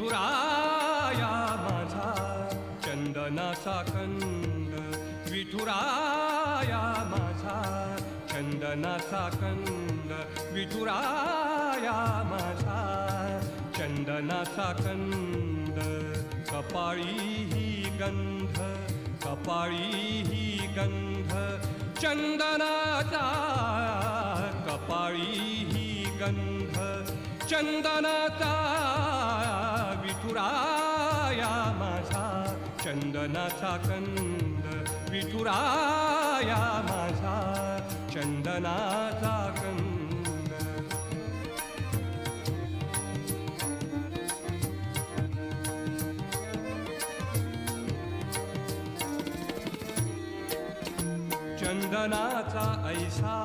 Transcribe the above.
विठुराया माझा चंदनाचा कंद, विठुराया माझा चंदनाचा कंद, विठुराया माझा चंदनाचा कंद. कपाळी ही गंध, कपाळी ही गंध चंदनाचा, कपाळी ही गंध चंदनाचा. विठुराया माझा चंदनाचा कंद, विठुराया माझा चंदनाचा कंद. चंदनाचा ऐसा